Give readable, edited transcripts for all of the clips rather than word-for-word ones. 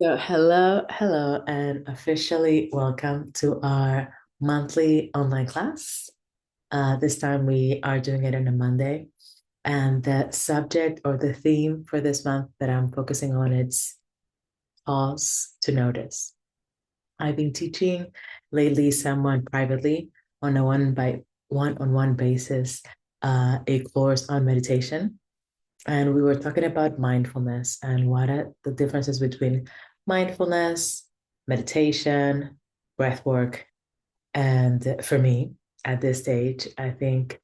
So, hello, and officially welcome to our monthly online class. This time we are doing it on a Monday, and the subject or the theme for this month that I'm focusing on is pause to notice. I've been teaching lately someone privately on a one-on-one basis, a course on meditation. And we were talking about mindfulness and what are the differences between mindfulness, meditation, breath work. And for me, at this stage, I think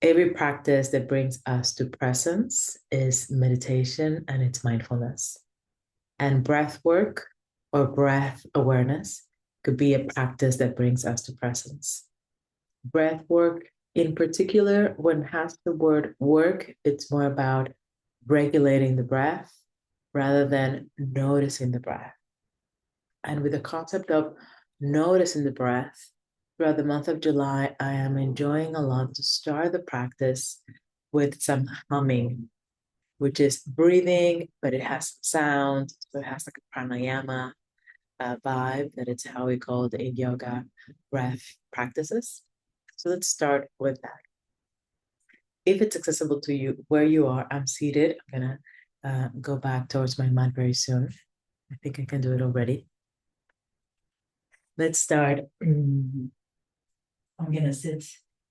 every practice that brings us to presence is meditation and it's mindfulness. And breath work or breath awareness could be a practice that brings us to presence. Breath work, in particular, when it has the word work, it's more about regulating the breath rather than noticing the breath. And with the concept of noticing the breath, throughout the month of July, I am enjoying a lot to start the practice with some humming, which is breathing, but it has some sound. So it has like a pranayama vibe that it's how we call it in yoga breath practices. So let's start with that. If it's accessible to you where you are, I'm seated. I'm gonna go back towards my mat very soon. I think I can do it already. Let's start. I'm gonna sit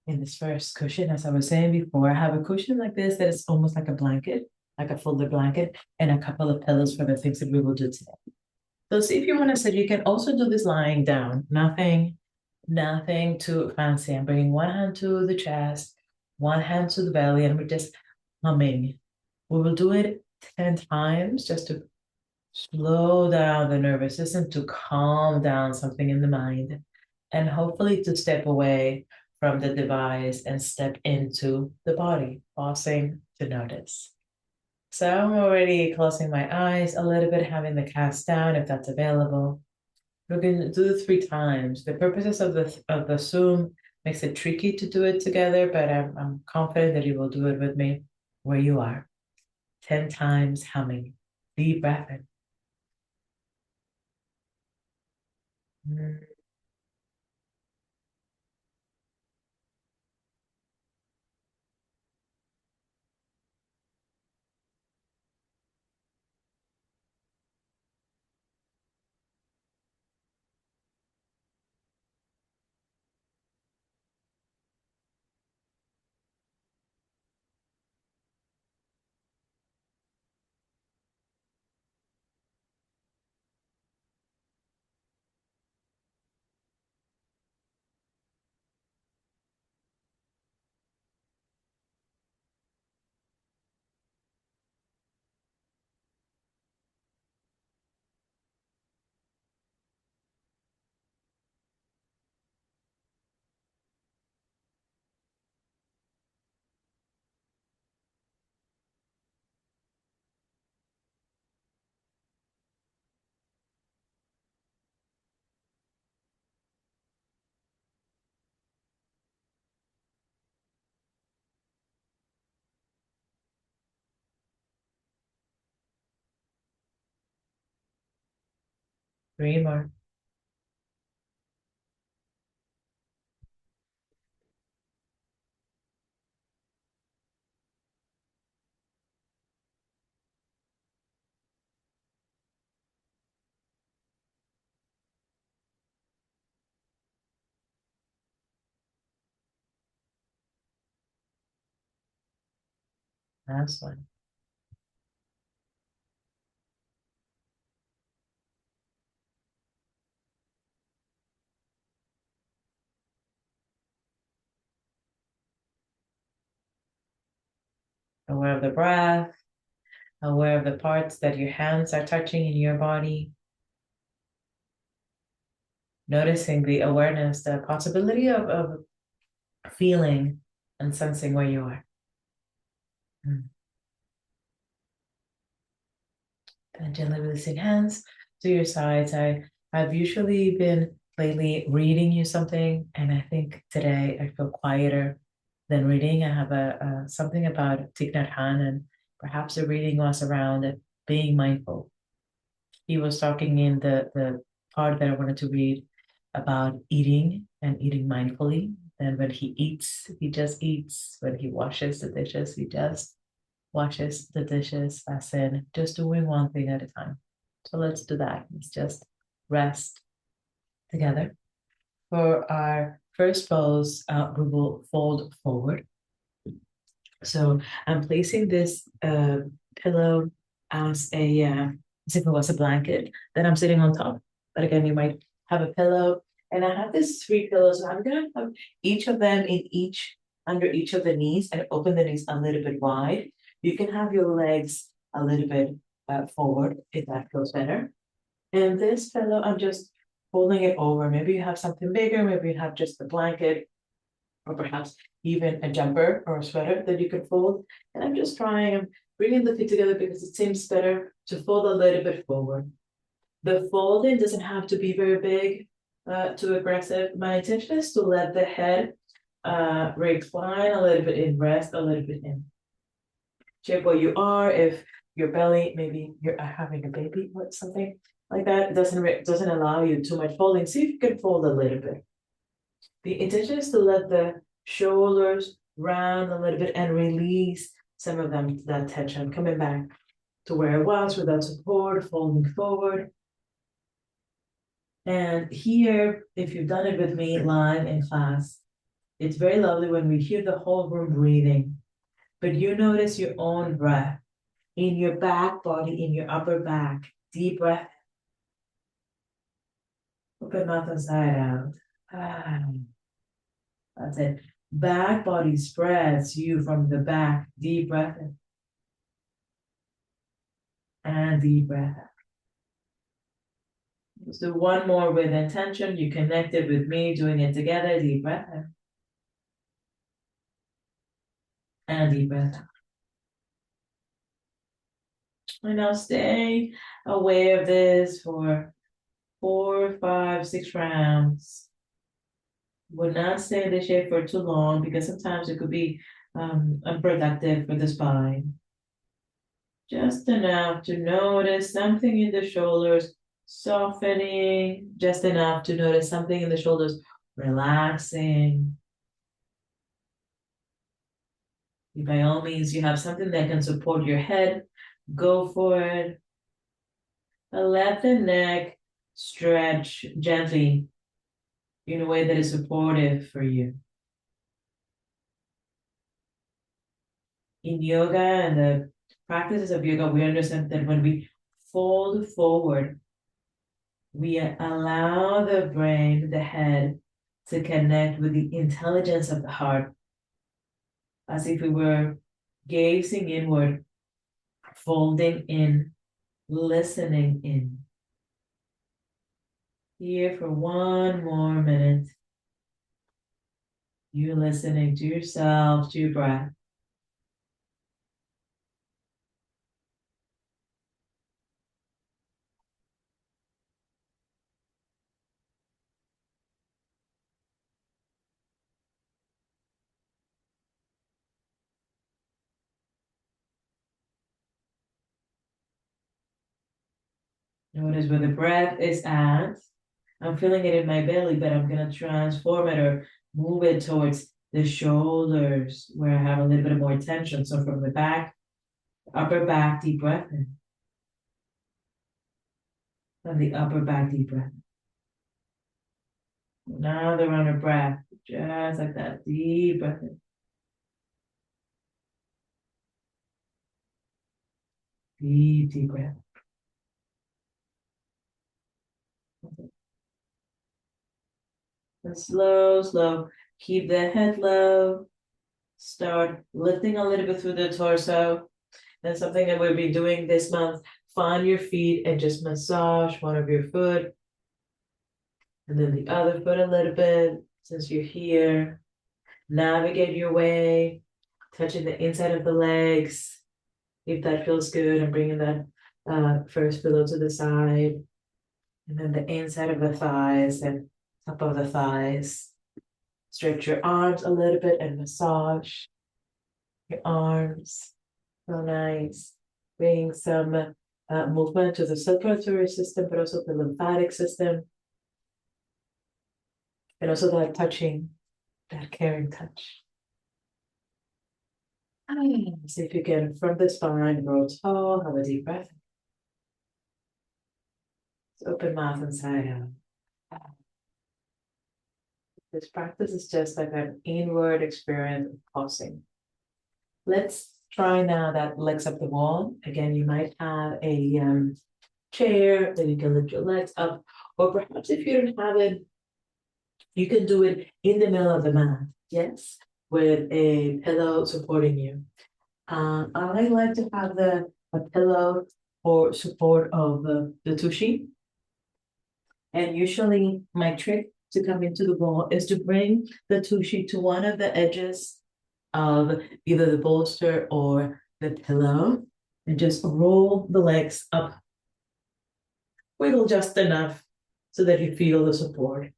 in this first cushion. As I was saying before, I have a cushion like this that is almost like a blanket, like a folded blanket, and a couple of pillows for the things that we will do today. So see if you want to sit, you can also do this lying down. Nothing too fancy. I'm bringing one hand to the chest, one hand to the belly, and we're just humming. We will do it 10 times just to slow down the nervous system, to calm down something in the mind, and hopefully to step away from the device and step into the body, pausing to notice. So I'm already closing my eyes a little bit, having the cast down if that's available. We're going to do it 3 times. The purposes of the Zoom makes it tricky to do it together, but I'm confident that you will do it with me where you are. 10 times humming. Deep breath in. Mm, Three more. Last one. Aware of the breath, aware of the parts that your hands are touching in your body, noticing the awareness, the possibility of feeling and sensing where you are. Mm. And gently releasing hands to your sides. I've usually been lately reading you something, and I think today I feel quieter than reading. I have a something about Thich Nhat Hanh, and perhaps the reading was around being mindful. he was talking in the part that I wanted to read about eating and eating mindfully. And when he eats, he just eats. When he washes the dishes, he just washes the dishes, as in just doing one thing at a time. So let's do that. Let's just rest together. For our first pose, we will fold forward. So I'm placing this pillow as as if it was a blanket that I'm sitting on top. But again, you might have a pillow, and I have this three pillows. So I'm gonna have each of them in each under each of the knees and open the knees a little bit wide. You can have your legs a little bit forward if that feels better. And this pillow, I'm just folding it over. Maybe you have something bigger. Maybe you have just a blanket, or perhaps even a jumper or a sweater that you can fold. And I'm bringing the feet together because it seems better to fold a little bit forward. The folding doesn't have to be very big, too aggressive. My intention is to let the head recline a little bit in, rest a little bit in. Check where you are. If your belly, maybe you're having a baby or something like that, doesn't allow you too much folding. See if you can fold a little bit. The intention is to let the shoulders round a little bit and release some of them, that tension, coming back to where it was without support, folding forward. And here, if you've done it with me live in class, it's very lovely when we hear the whole room breathing, but you notice your own breath in your back body, in your upper back. Deep breath. Open mouth inside out. That's it. Back body spreads you from the back. Deep breath in. And deep breath out. Let's do one more with intention. You connected with me, doing it together. Deep breath in. And deep breath out. And now stay aware of this for 4, 5, 6 rounds. Would not stay in this shape for too long because sometimes it could be unproductive for the spine. Just enough to notice something in the shoulders softening, just enough to notice something in the shoulders relaxing. By all means, you have something that can support your head, go for it. And let the neck stretch gently in a way that is supportive for you. In yoga and the practices of yoga, we understand that when we fold forward, we allow the brain, the head, to connect with the intelligence of the heart, as if we were gazing inward, folding in, listening in. Here for one more minute, you listening to yourself, to your breath. Notice where the breath is at. I'm feeling it in my belly, but I'm going to transform it or move it towards the shoulders where I have a little bit more tension. So from the back, upper back, deep breath in. From the upper back, deep breath. Another round of breath, just like that. Deep breath in. Deep, deep breath. And slow, slow. Keep the head low. Start lifting a little bit through the torso. That's something that we'll be doing this month. Find your feet and just massage one of your foot. And then the other foot a little bit since you're here. Navigate your way, touching the inside of the legs, if that feels good, and bringing that first pillow to the side. And then the inside of the thighs and top of the thighs. Stretch your arms a little bit and massage your arms. So nice. Bring some movement to the circulatory system, but also the lymphatic system, and also that touching, that caring touch. See if you can, from the spine, grow tall, have a deep breath. Open mouth and sigh out. This practice is just like an inward experience of pausing. Let's try now that legs up the wall. Again, you might have a chair that you can lift your legs up, or perhaps if you don't have it, you can do it in the middle of the mat, yes, with a pillow supporting you. I like to have a pillow for support of the tushy. And usually my trick to come into the wall is to bring the tushy to one of the edges of either the bolster or the pillow and just roll the legs up, wiggle just enough so that you feel the support.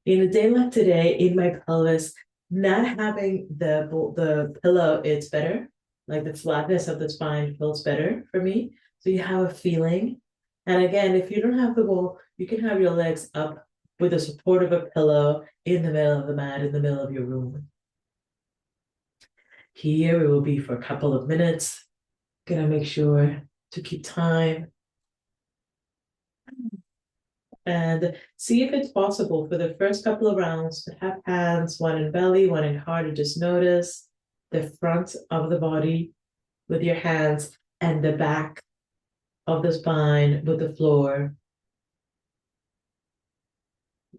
In a day like today, in my pelvis, not having the pillow, it's better. Like the flatness of the spine feels better for me. So you have a feeling. And again, if you don't have the wall, you can have your legs up with the support of a pillow in the middle of the mat, in the middle of your room. Here we will be for a couple of minutes. Gonna make sure to keep time. And see if it's possible for the first couple of rounds to have hands, one in belly, one in heart, and just notice the front of the body with your hands and the back of the spine with the floor,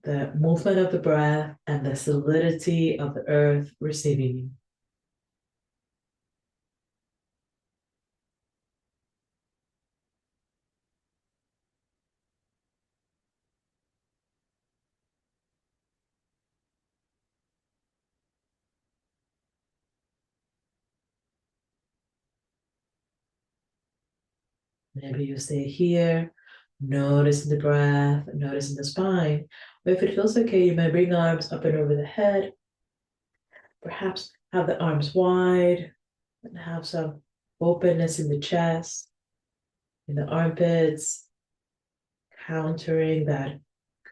the movement of the breath and the solidity of the earth receiving you. Maybe you stay here, noticing the breath, noticing the spine. Or if it feels okay, you may bring arms up and over the head. Perhaps have the arms wide and have some openness in the chest, in the armpits, countering that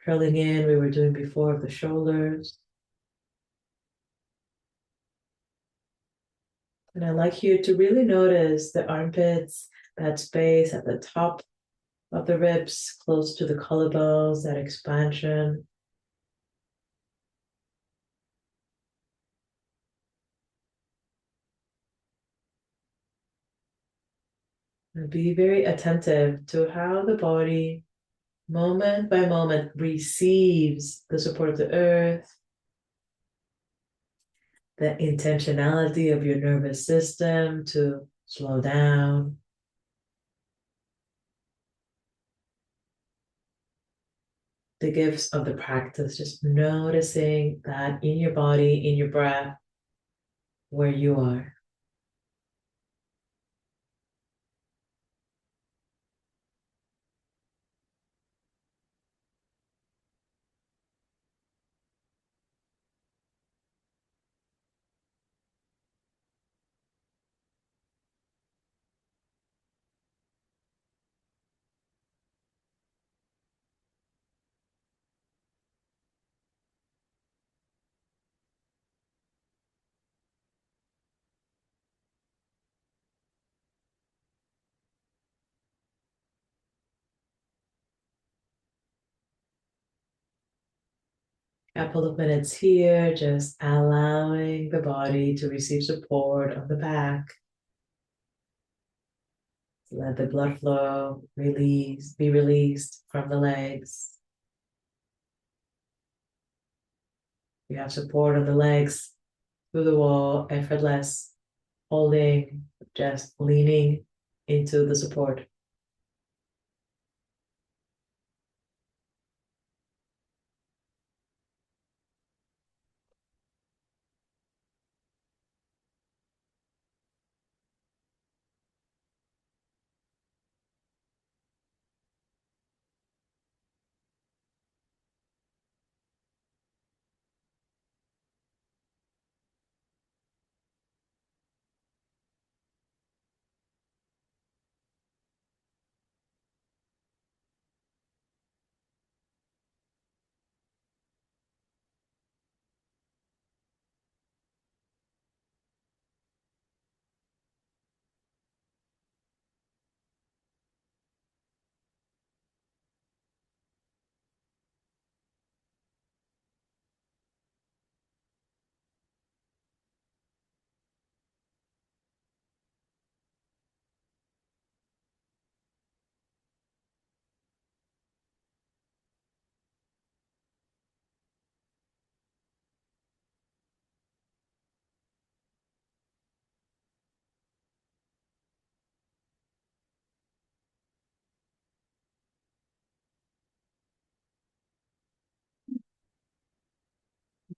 curling in we were doing before of the shoulders. And I'd like you to really notice the armpits, that space at the top of the ribs, close to the collarbones, that expansion. And be very attentive to how the body, moment by moment, receives the support of the earth, the intentionality of your nervous system to slow down. The gifts of the practice, just noticing that in your body, in your breath, where you are. Couple of minutes here, just allowing the body to receive support on the back. Let the blood flow be released from the legs. You have support on the legs through the wall, effortless, holding, just leaning into the support.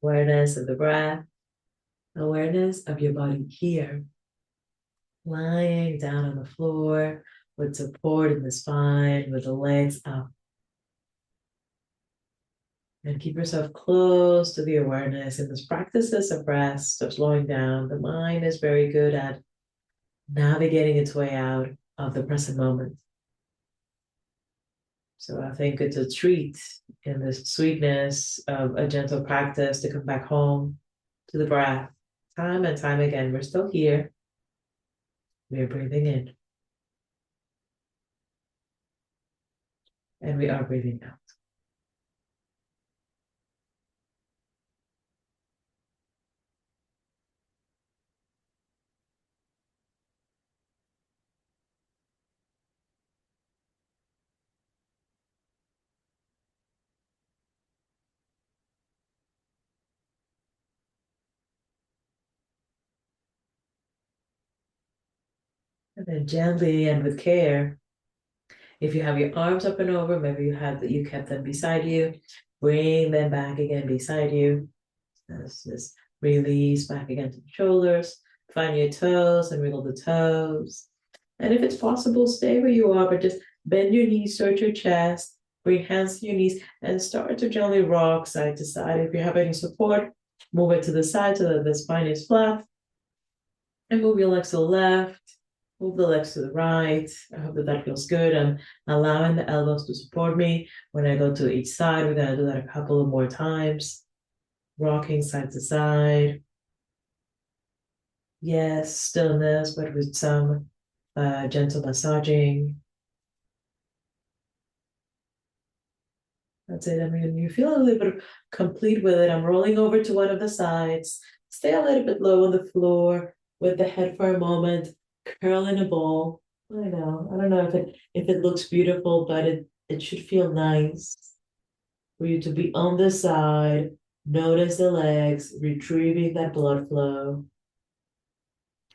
Awareness of the breath, awareness of your body here, lying down on the floor with support in the spine, with the legs up. And keep yourself close to the awareness in this practices of rest, of slowing down. The mind is very good at navigating its way out of the present moment. So I think it's a treat in the sweetness of a gentle practice to come back home to the breath. Time and time again, we're still here. We're breathing in and we are breathing out. And then gently and with care, if you have your arms up and over, maybe you kept them beside you, bring them back again beside you. Just release back again to the shoulders. Find your toes and wiggle the toes. And if it's possible, stay where you are, but just bend your knees towards your chest, bring hands to your knees, and start to gently rock side to side. If you have any support, move it to the side so that the spine is flat. And move your legs to the left, move the legs to the right. I hope that that feels good. I'm allowing the elbows to support me. When I go to each side, we're going to do that a couple of more times. Rocking side to side. Yes, stillness, but with some gentle massaging. That's it. I mean, you feel a little bit complete with it. I'm rolling over to one of the sides. Stay a little bit low on the floor with the head for a moment. Curl in a ball. I know. I don't know if it looks beautiful, but it should feel nice for you to be on the side. Notice the legs, retrieving that blood flow,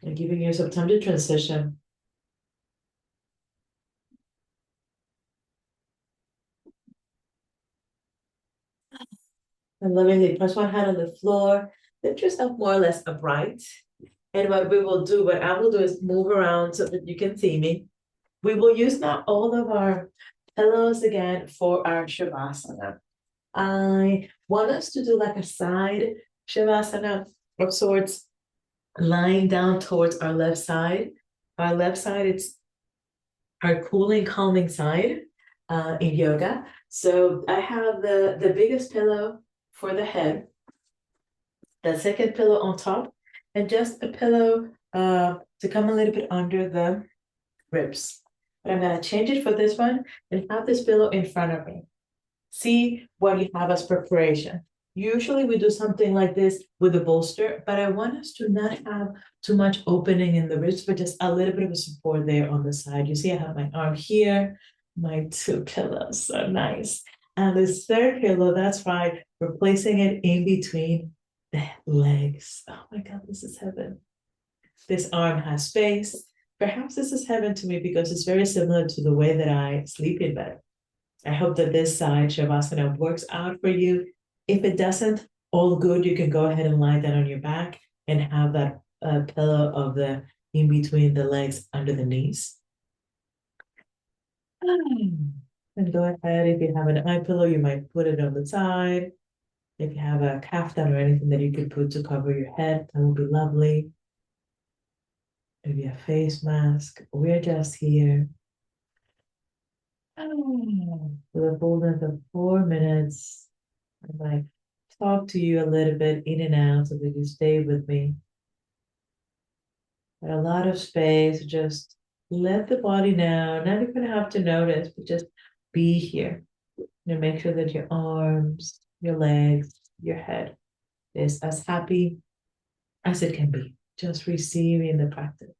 and giving yourself time to transition. And lovingly press one hand on the floor. Lift yourself more or less upright. And what I will do is move around so that you can see me. We will use now all of our pillows again for our Shavasana. I want us to do like a side Shavasana of sorts, lying down towards our left side. Our left side, it's our cooling, calming side in yoga. So I have the biggest pillow for the head, the second pillow on top, and just a pillow to come a little bit under the ribs. But I'm going to change it for this one and have this pillow in front of me. See what you have as preparation. Usually we do something like this with a bolster, but I want us to not have too much opening in the ribs, but just a little bit of a support there on the side. You see, I have my arm here, my two pillows, so nice. And this third pillow, that's right, we're placing it in between the legs. Oh my God, this is heaven. This arm has space. Perhaps this is heaven to me because it's very similar to the way that I sleep in bed. I hope that this side Shavasana works out for you. If it doesn't, all good. You can go ahead and lie down on your back and have that pillow of the in between the legs under the knees. And go ahead, if you have an eye pillow, you might put it on the side. If you have a kaftan or anything that you could put to cover your head, that would be lovely. Maybe a face mask. We're just here for the fullness of 4 minutes. I might talk to you a little bit in and out so that you stay with me. But a lot of space, just let the body know. Not even have to notice, but just be here. And make sure that your arms, your legs, your head is as happy as it can be. Just receiving the practice.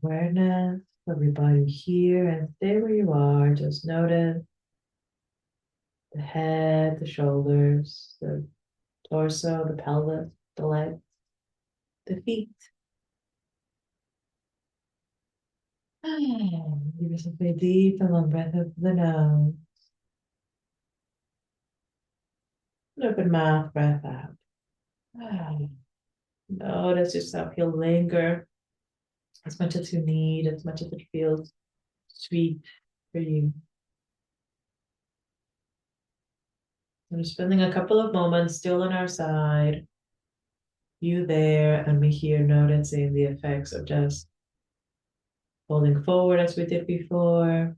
Awareness of your body here and stay where you are. Just notice the head, the shoulders, the torso, the pelvis, the legs, the feet. Give yourself a deep and long breath up the nose. An open mouth, breath out. Notice yourself. You'll linger as much as you need, as much as it feels sweet for you. We're spending a couple of moments still on our side. You there and me here, noticing the effects of just folding forward as we did before,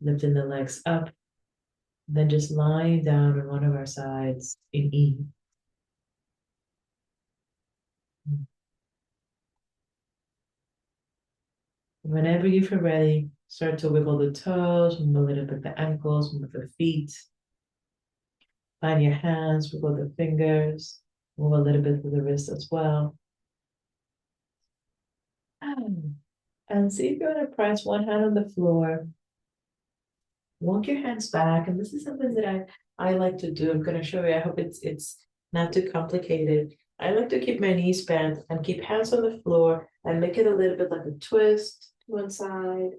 lifting the legs up, then just lying down on one of our sides in E. Whenever you feel ready, start to wiggle the toes, move a little bit the ankles, move the feet. Find your hands, wiggle the fingers, move a little bit with the wrist as well. And see if you want to press one hand on the floor. Walk your hands back. And this is something that I like to do. I'm going to show you. I hope it's not too complicated. I like to keep my knees bent and keep hands on the floor and make it a little bit like a twist to one side.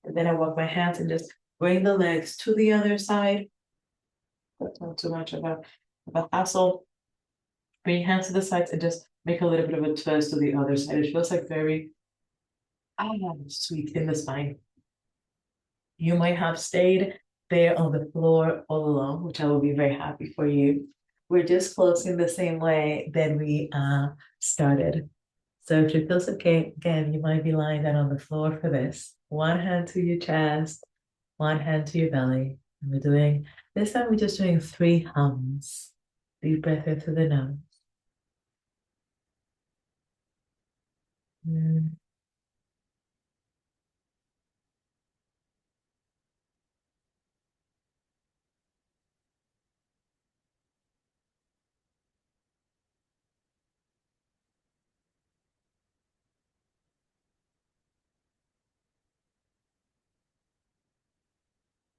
And then I walk my hands and just bring the legs to the other side. That's not too much of a hassle. Bring your hands to the sides and just make a little bit of a twist to the other side. It feels like very sweet in the spine. You might have stayed there on the floor all along, which I will be very happy for you. We're just closing the same way that we started. So if it feels okay, again, you might be lying down on the floor for this. One hand to your chest, one hand to your belly. And we're doing, this time we're just doing 3 hums. Deep breath in through the nose. Mm.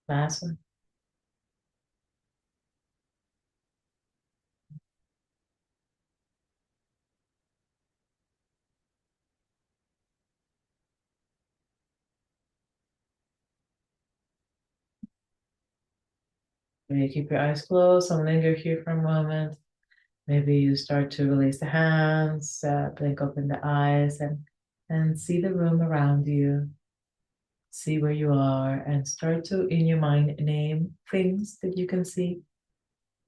Last one. Maybe keep your eyes closed and linger here for a moment. Maybe you start to release the hands, blink open the eyes, and see the room around you. See where you are, and start to, in your mind, name things that you can see,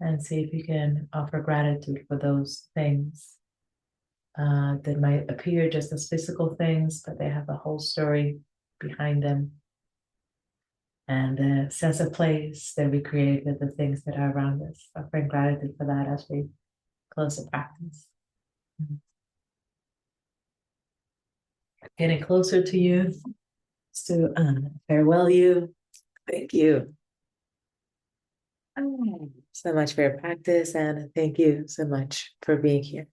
and see if you can offer gratitude for those things that might appear just as physical things, but they have a whole story behind them, and a sense of place that we create with the things that are around us. Offering gratitude for that as we close the practice. Getting closer to you, to farewell you. Thank you so much for your practice, and thank you so much for being here.